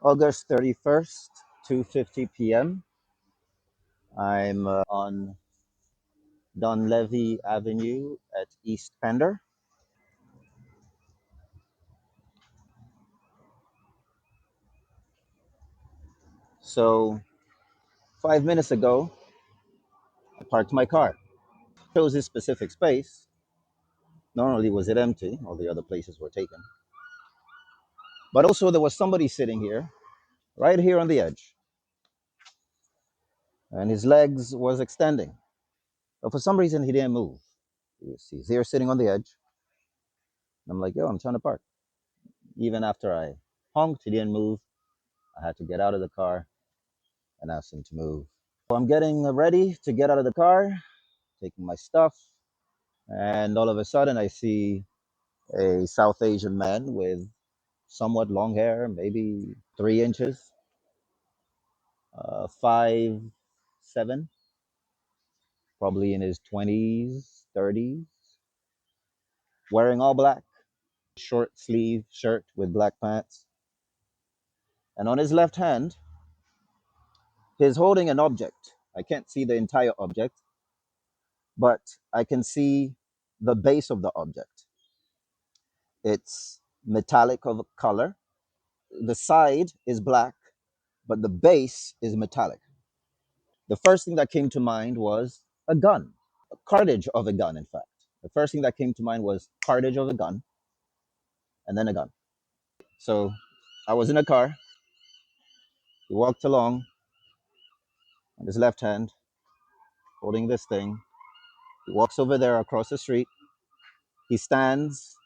August 31st, 2:50 p.m. I'm on Dunleavy Avenue at East Pender. So 5 minutes ago, I parked my car. Chose this specific space. Not only was it empty, all the other places were taken, but also there was somebody sitting here, right here on the edge, and his legs was extending. But for some reason, he didn't move. He's here sitting on the edge. I'm like, yo, I'm trying to park. Even after I honked, he didn't move. I had to get out of the car and ask him to move. So I'm getting ready to get out of the car, taking my stuff, and all of a sudden I see a South Asian man with somewhat long hair, maybe 3 inches, 5'7", probably in his 20s, 30s, wearing all black, short sleeve shirt with black pants. And on his left hand, he's holding an object. I can't see the entire object, but I can see the base of the object. It's metallic of color. The side is black, but the base is metallic. The first thing that came to mind was a gun, a cartridge of a gun, in fact. The first thing that came to mind was cartridge of a gun and then a gun. So I was in a car. He walked along on his left hand, holding this thing. He walks over there across the street. He stands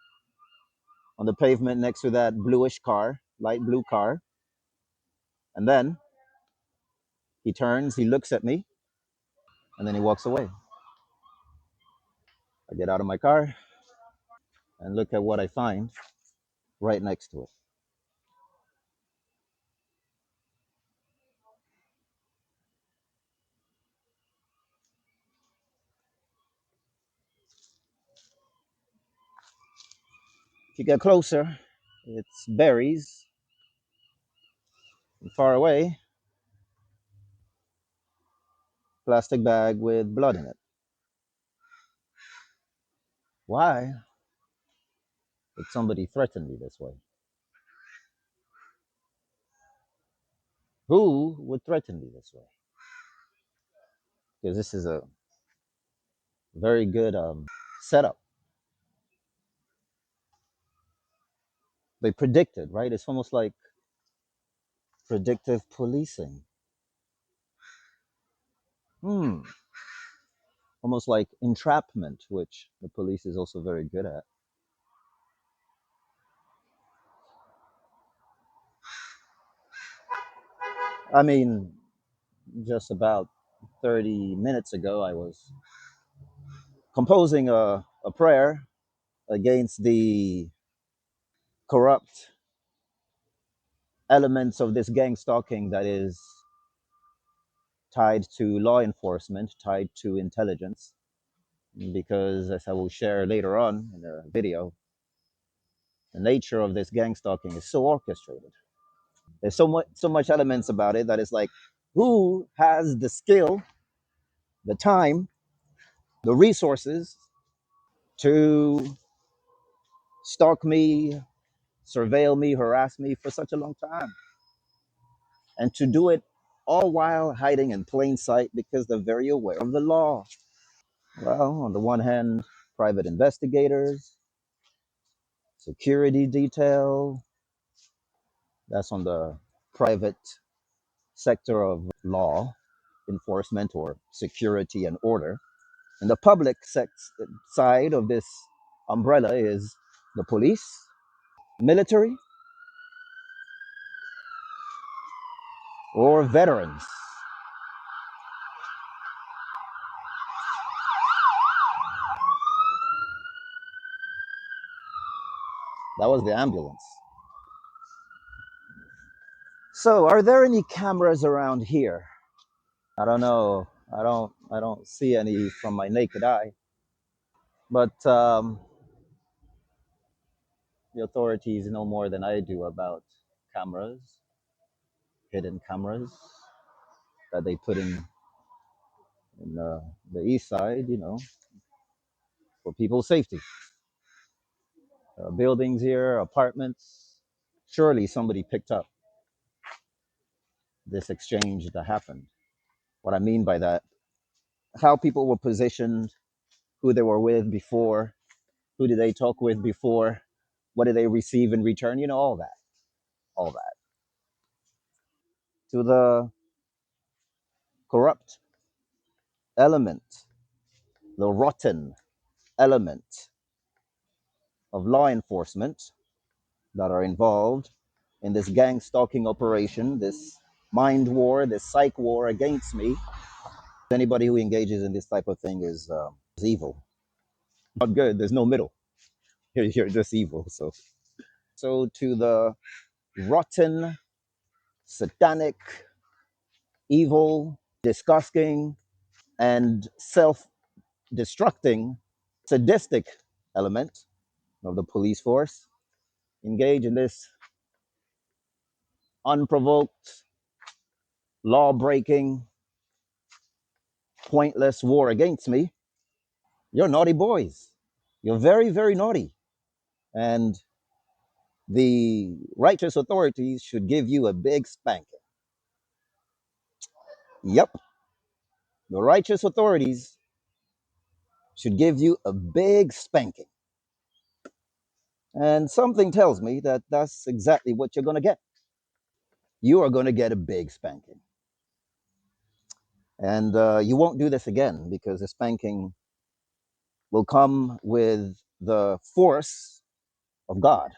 on the pavement next to that bluish car, light blue car. And then he turns, he looks at me, and then he walks away. I get out of my car and look at what I find right next to it. If you get closer, it's berries. And far away, plastic bag with blood in it. Why would somebody threaten me this way? Who would threaten me this way? Because this is a very good setup. They predicted, right? It's almost like predictive policing. Hmm. Almost like entrapment, which the police is also very good at. I mean, just about 30 minutes ago, I was composing a prayer against the corrupt elements of this gang stalking that is tied to law enforcement, tied to intelligence. Because, as I will share later on in the video, the nature of this gang stalking is so orchestrated. There's so much elements about it that it's like, who has the skill, the time, the resources to stalk me, surveil me, harass me for such a long time, and to do it all while hiding in plain sight because they're very aware of the law. Well, on the one hand, private investigators, security detail, that's on the private sector of law enforcement or security and order. And the public side of this umbrella is the police, military, or veterans. That was the ambulance. So, are there any cameras around here? I don't know. I don't see any from my naked eye. But the authorities know more than I do about cameras. hidden cameras that they put in the east side, for people's safety. Buildings here, apartments. Surely somebody picked up this exchange that happened. What I mean by that, how people were positioned, who they were with before, who did they talk with before, what did they receive in return, all that, all that. To the corrupt element, the rotten element of law enforcement that are involved in this gang stalking operation, this mind war, this psych war against me. Anybody who engages in this type of thing is evil. Not good. There's no middle. You're just evil. So to the rotten, satanic, evil, disgusting, and self-destructing, sadistic element of the police force, engage in this unprovoked, law-breaking, pointless war against me. You're naughty boys. You're very, very naughty. And the righteous authorities should give you a big spanking. Yep, the righteous authorities should give you a big spanking. And something tells me that that's exactly what you're going to get. You are going to get a big spanking. And you won't do this again because the spanking will come with the force of God.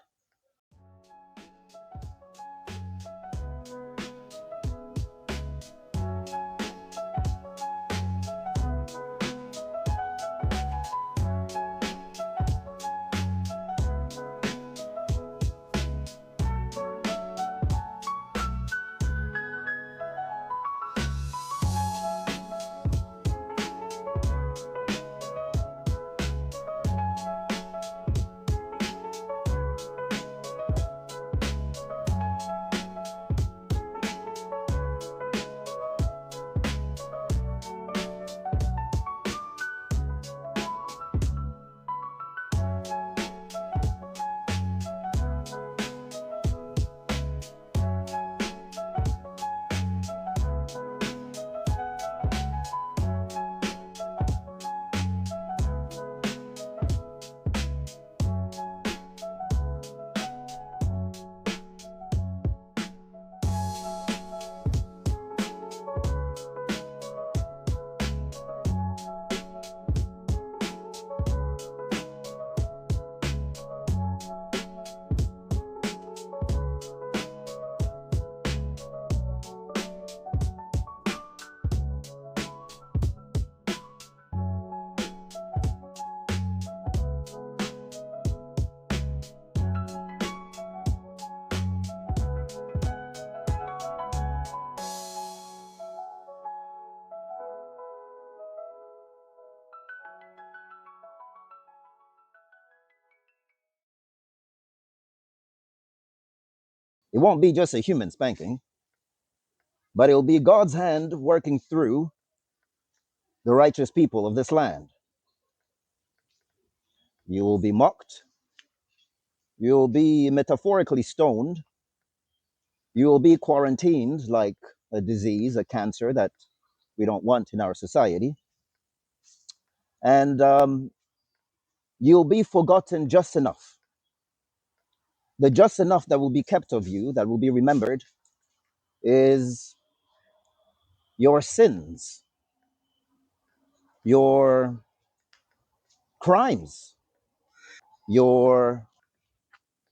It won't be just a human spanking, but it will be God's hand working through the righteous people of this land. You will be mocked. You will be metaphorically stoned. You will be quarantined like a disease, a cancer that we don't want in our society. And you'll be forgotten just enough. The just enough that will be kept of you, that will be remembered, is your sins, your crimes, your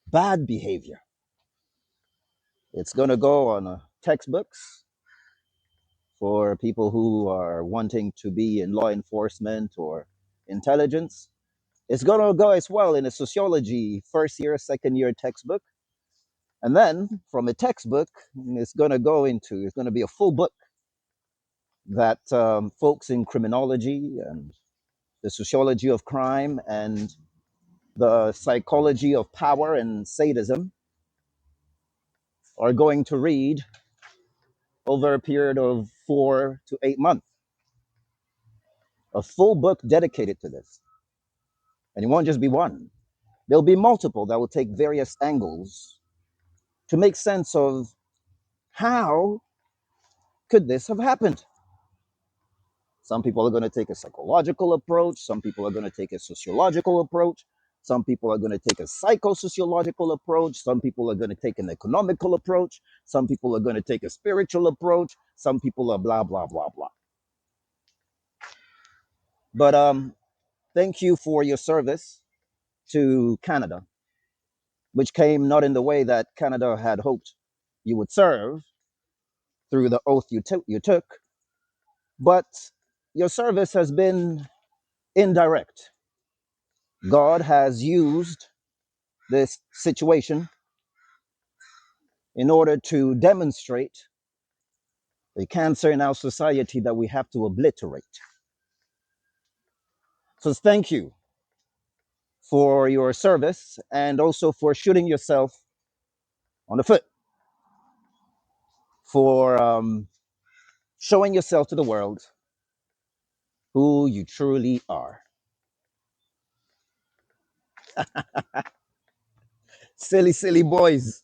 bad behavior. It's going to go on textbooks for people who are wanting to be in law enforcement or intelligence. It's going to go as well in a sociology first year, second year textbook. And then from a textbook, it's going to be a full book that folks in criminology and the sociology of crime and the psychology of power and sadism are going to read over a period of 4 to 8 months, a full book dedicated to this. And it won't just be one, there'll be multiple that will take various angles to make sense of how could this have happened. Some people are going to take a psychological approach, some people are going to take a sociological approach, some people are going to take a psychosociological approach, some people are going to take an economical approach, some people are going to take a spiritual approach, some people are blah blah blah blah. But thank you for your service to Canada, which came not in the way that Canada had hoped you would serve through the oath you took, but your service has been indirect. God has used this situation in order to demonstrate the cancer in our society that we have to obliterate. So thank you for your service and also for shooting yourself on the foot, for showing yourself to the world who you truly are. Silly, silly boys.